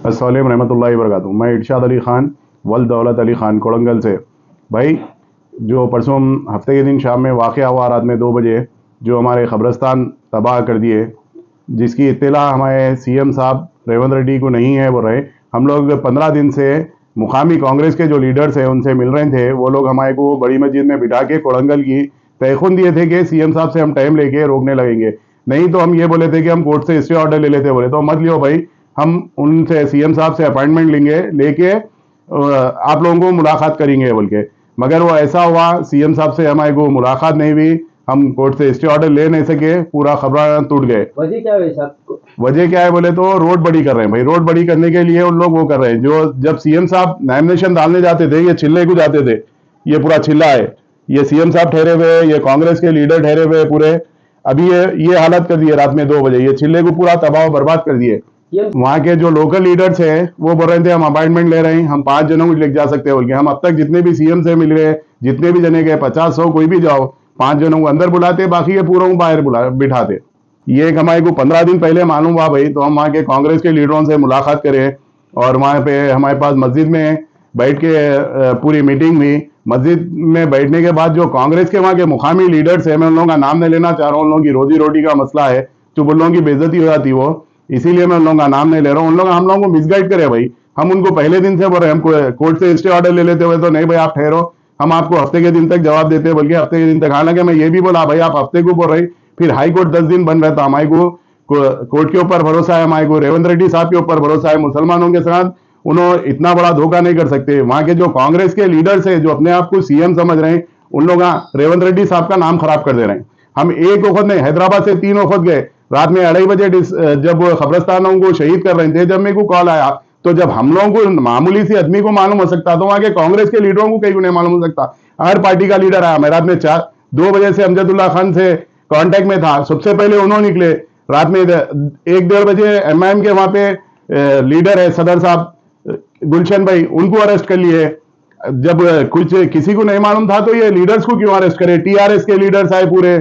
अस्सलाम रहमतुल्लाहि व बरकातुहू। मैं इरशाद अली ख़ान वल दौलत अली ख़ान कोड़ंगल से। भाई, जो परसों हफ्ते के दिन शाम में वाक़या हुआ रात में 2 बजे, जो हमारे ख़बरस्तान तबाह कर दिए, जिसकी इत्तला हमारे सीएम साहब रेवंत रेड्डी को नहीं है, वो रहे। हम लोग 15 दिन से मुकामी कांग्रेस के जो लीडर्स हैं उनसे मिल रहे थे। वो लोग हमारे को बड़ी मस्जिद में बिठा के कोड़ंगल की तयखुन दिए थे कि सीएम साहब से हम टाइम लेके रोकने लगेंगे, नहीं तो हम ये बोले थे कि हम कोर्ट से स्टे ऑर्डर ले लेते। बोले तो मत लियो भाई, हम उनसे सीएम साहब से अपॉइंटमेंट लेके आप लोगों को मुलाकात करेंगे बोल के। मगर वो ऐसा हुआ, सीएम साहब से हमारे को मुलाकात नहीं हुई, हम कोर्ट से स्टे ऑर्डर ले नहीं सके, पूरा खबर टूट गए। वजह क्या है साहब? वजह क्या है बोले तो रोड बड़ी कर रहे हैं भाई। रोड बड़ी करने के लिए उन लोग वो कर रहे हैं, जो जब सीएम साहब नॉमिनेशन डालने जाते थे, ये चिल्ले को जाते थे, ये पूरा चिल्ला है, ये सीएम साहब ठहरे हुए, ये कांग्रेस के लीडर ठहरे हुए पूरे। अभी ये हालत कर दी है रात में 2 बजे, ये चिल्ले को पूरा तबाह बर्बाद कर दिए। वहाँ के जो लोकल लीडर्स हैं वो बोल रहे थे हम अपॉइंटमेंट ले रहे हैं, हम 5 जनों को लेके जा सकते हैं बोल के। हम अब तक जितने भी सीएम से मिल रहे, जितने भी जने गए, 50-100 कोई भी जाओ, 5 जनों को अंदर बुलाते, बाकी ये पूरों को बाहर बिठाते। ये एक हमारे को 15 दिन पहले मालूम हुआ भाई, तो हम वहाँ के कांग्रेस के लीडरों से मुलाकात करें और वहाँ पे हमारे पास मस्जिद में बैठ के पूरी मीटिंग हुई। मस्जिद में बैठने के बाद जो कांग्रेस के वहाँ के मुकामी लीडर्स हैं, मैं उन लोगों का नाम नहीं लेना चाह रहा हूँ, उन लोगों की रोजी रोटी का मसला है, तो उन लोगों की बेइज्जती हो जाती वो, इसीलिए मैं उन लोगों का नाम नहीं ले रहा हूँ। उन लोग हम लोगों को मिसगाइड करे भाई। हम उनको पहले दिन से बोल रहे हैं, हम कोर्ट से स्टे ऑर्डर ले लेते हुए तो नहीं भाई आप ठहरो, हम आपको हफ्ते के दिन तक जवाब देते हैं बोल के। हफ्ते के दिन तक, हालांकि मैं ये भी बोला भाई आप हफ्ते को बोल रहे, फिर हाई कोर्ट 10 दिन बन रहता। हमारे को कोर्ट के ऊपर भरोसा है, हमारे को रेवंत रेड्डी साहब के ऊपर भरोसा है। मुसलमानों के साथ उन्होंने इतना बड़ा धोखा नहीं कर सकते। वहां के जो कांग्रेस के लीडर्स है, जो अपने आप को सीएम समझ रहे हैं, उन लोग रेवंत रेड्डी साहब का नाम खराब कर दे रहे हैं। हम एक वक्त नहीं, हैदराबाद से 3 वक्त गए। रात में 2:30 बजे जब खबरस्तानों को शहीद कर रहे थे, जब मेरे को कॉल आया, तो जब हम लोगों को मामूली सी आदमी को मालूम हो सकता, तो वहां के कांग्रेस के लीडरों को कहीं को नहीं मालूम हो सकता। हर पार्टी का लीडर आया। मैं रात में 2 बजे से अमजदुल्ला खान से कांटेक्ट में था, सबसे पहले उन्होंने निकले। रात में 1-1:30 बजे एमआईएम के वहां पे लीडर है सदर साहब गुलशन भाई, उनको अरेस्ट कर लिए। जब कुछ किसी को नहीं मालूम था तो ये लीडर्स को क्यों अरेस्ट करे? टीआरएस के लीडर्स आए पूरे,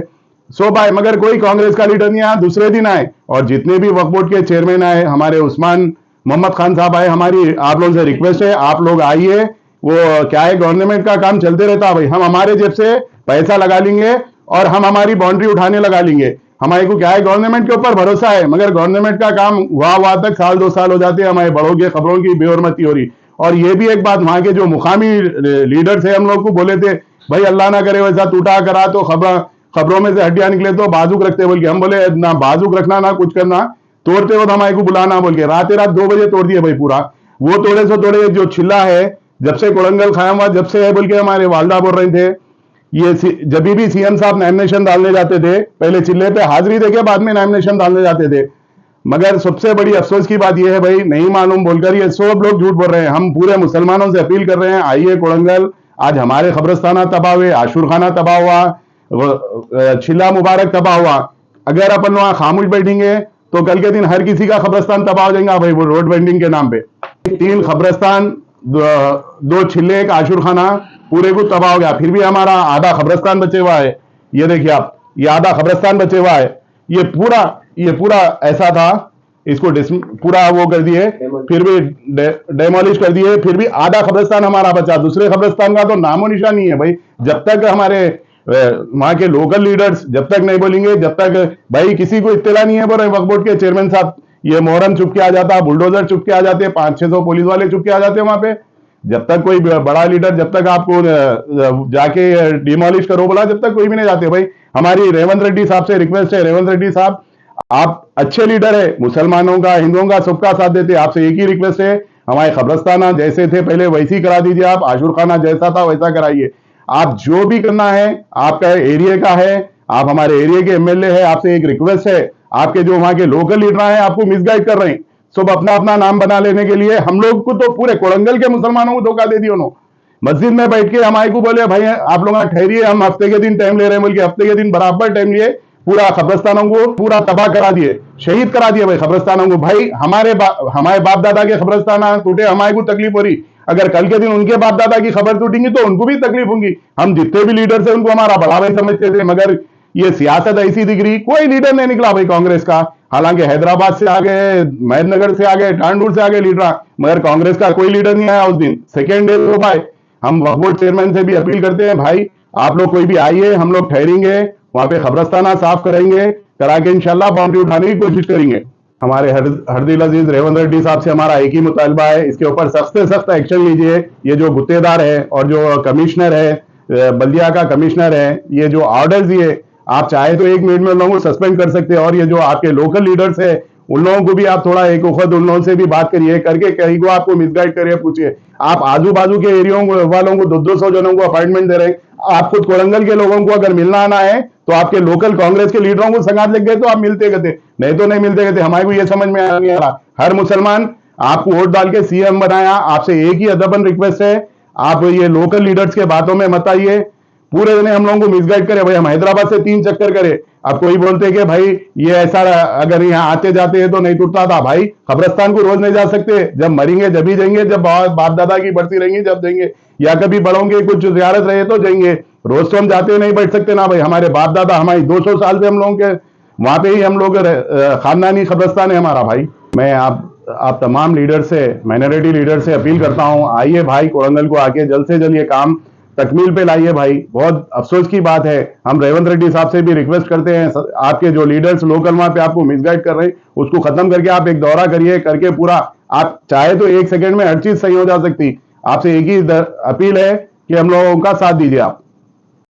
सब आए, मगर कोई कांग्रेस का लीडर नहीं आया। दूसरे दिन आए, और जितने भी वक्फ बोर्ड के चेयरमैन आए, हमारे उस्मान मोहम्मद खान साहब आए। हमारी आप लोगों से रिक्वेस्ट है, आप लोग आइए। वो क्या है, गवर्नमेंट का काम चलते रहता है भाई, हम हमारे जेब से पैसा लगा लेंगे और हम हमारी बाउंड्री उठाने लगा लेंगे। हमारे को क्या है, गवर्नमेंट के ऊपर भरोसा है, मगर गवर्नमेंट का काम वहां तक 1-2 साल हो जाते हैं, हमारे बड़ों की खबरों की बेहरमती हो रही। और ये भी एक बात, वहां के जो मुकामी लीडर्स है, हम लोग को बोले थे भाई अल्लाह ना करे वैसा टूटा करा तो खबरों में से हड्डियां निकले तो बाजूक रखते बोल के। हम बोले ना बाजूक रखना ना कुछ करना, तोड़ते हो तो हमारे को बुलाना बोल के। रात 2 बजे तोड़ दिए भाई पूरा। वो तोड़े सो तोड़े, जो चिल्ला है जब से कोड़ंगल कायम हुआ, जब से है बोल के हमारे वालदा बोल रहे थे। ये जब भी सीएम साहब नॉमिनेशन डालने जाते थे, पहले चिल्ले पे हाजिरी देके बाद में नॉमिनेशन डालने जाते थे। मगर सबसे बड़ी अफसोस की बात यह है भाई, नहीं मालूम बोलकर ये सब लोग झूठ बोल रहे हैं। हम पूरे मुसलमानों से अपील कर रहे हैं, आइए कोड़ंगल। आज हमारे खबरस्ताना तबाह हुए, आशुर खाना तबाह हुआ, छिल्ला मुबारक तबाह हुआ। अगर अपन वहां खामोश बैठेंगे तो कल के दिन हर किसी का खबरस्तान तबाह हो जाएगा भाई, वो रोड वेंडिंग के नाम पे। 3 खबरस्तान, 2 छिल्ले, एक आशुर खाना, पूरे को तबाह हो गया। फिर भी हमारा आधा खबरस्तान बचे हुआ है। ये देखिए आप, ये आधा खबरस्तान बचे हुआ है। ये पूरा ऐसा था, इसको पूरा वो कर दिए, फिर भी डेमोलिश कर दिए। फिर भी आधा खबरस्तान हमारा बचा, दूसरे खबरस्तान का तो नामो निशान नहीं है भाई। जब तक हमारे वहां के लोकल लीडर्स जब तक नहीं बोलेंगे, जब तक भाई किसी को इत्तला नहीं है। बोल रहे वक्फ बोर्ड के चेयरमैन साहब, ये मोहरम चुप के आ जाता, बुलडोजर चुप के आ जाते, 500-600 पुलिस वाले चुप के आ जाते वहां पे। जब तक कोई बड़ा लीडर, जब तक आपको जाके डिमोलिश करो बोला, जब तक कोई भी नहीं जाते भाई। हमारी रेवंत रेड्डी साहब से रिक्वेस्ट है, रेवंत रेड्डी साहब आप अच्छे लीडर है, मुसलमानों का, हिंदुओं का, सबका साथ देते। आपसे एक ही रिक्वेस्ट है, हमारे खबरस्ताना जैसे थे पहले वैसे ही करा दीजिए आप, आशुर खाना जैसा था वैसा कराइए। आप जो भी करना है, आपका एरिया का है, आप हमारे एरिया के एमएलए है, आपसे एक रिक्वेस्ट है। आपके जो वहां के लोकल लीडर हैं आपको मिसगाइड कर रहे हैं, सब अपना अपना नाम बना लेने के लिए। हम लोग को तो पूरे कोड़ंगल के मुसलमानों को धोखा दे दिया उन्होंने। मस्जिद में बैठ के हमारे को बोले भाई आप लोग ठहरिए, हम हफ्ते के दिन टाइम ले रहे हैं बोल के। हफ्ते के दिन बराबर टाइम लिए, पूरा खबरस्तानों को पूरा तबाह करा दिए, शहीद करा दिए भाई खबरस्तानों को। भाई हमारे बाप दादा के खबरस्तान टूटे, हमारे को तकलीफ हो रही। अगर कल के दिन उनके बाप दादा की खबर टूटेंगी तो उनको भी तकलीफ होगी। हम जितने भी लीडर्स हैं उनको हमारा बड़ा भाई समझते थे, मगर ये सियासत ऐसी दिख रही। कोई लीडर नहीं निकला भाई कांग्रेस का। हालांकि हैदराबाद से आ गए, महेंद्रनगर से आ गए, टांडूर से आ गए लीडर, मगर कांग्रेस का कोई लीडर नहीं आया उस दिन, सेकेंड डे हो पाए। हम वक्फ बोर्ड चेयरमैन से भी अपील करते हैं, भाई आप लोग कोई भी आइए, हम लोग ठहरेंगे, वहां पे खबरस्ताना साफ करेंगे, करा के इंशाल्लाह बाउंड्री उठाने की कोशिश करेंगे। हमारे हरदिल अजीज रेवंत रेड्डी साहब से हमारा एक ही मुतालबा है, इसके ऊपर सख्त से सख्त एक्शन लीजिए। ये जो गुत्तेदार है और जो कमिश्नर है, बल्दिया का कमिश्नर है, ये जो ऑर्डर दिए, आप चाहे तो 1 मिनट में उन लोगों को सस्पेंड कर सकते हैं। और ये जो आपके लोकल लीडर्स है, उन लोगों को भी आप थोड़ा एक वक्त उन लोगों से भी बात करिए, करके कहीं को आपको मिसगाइड करिए, पूछिए। आप आजू बाजू के एरियो वालों को 200-200 जनों को अपॉइंटमेंट दे रहे हैं। आप खुद कोरंगल के लोगों को अगर मिलना आना है तो आपके लोकल कांग्रेस के लीडरों को संगात लग गए तो आप मिलते गए, नहीं तो नहीं मिलते गए। हमारे को ये समझ में नहीं आ रहा, हर मुसलमान आपको वोट डाल के सीएम बनाया, आपसे एक ही अदबन रिक्वेस्ट है, आप ये लोकल लीडर्स के बातों में मत आइए। पूरे दिन हम लोगों को मिसगाइड करे, भाई हम हैदराबाद से 3 चक्कर करे, अब कोई बोलते कि भाई ये ऐसा अगर यहाँ आते जाते हैं तो नहीं टूटता था। भाई कब्रस्तान को रोज नहीं जा सकते, जब मरेंगे जब ही जाएंगे, जब बाप दादा की बढ़ती रहेंगी जब देंगे, या कभी बड़ों के कुछ जियारत रहे तो जाएंगे। रोज तो हम जाते नहीं बैठ सकते ना भाई, हमारे बाप दादा, हमारी 200 साल से हम लोगों के वहां पे ही हम लोग खानदानी कब्रस्तान है हमारा। भाई मैं आप तमाम लीडर से, माइनॉरिटी लीडर से अपील करता हूं, आइए भाई कोरंगल को आके जल्द से जल्द ये काम तकमील पे लाइए। भाई बहुत अफसोस की बात है, हम रेवंत रेड्डी साहब से भी रिक्वेस्ट करते हैं, आपके जो लीडर्स लोकल वहां पे आपको मिसगाइड कर रहे हैं, उसको खत्म करके आप एक दौरा करिए, करके पूरा, आप चाहे तो 1 सेकंड में हर चीज सही हो जा सकती। आपसे एक ही अपील है कि हम लोगों का साथ दीजिए आप।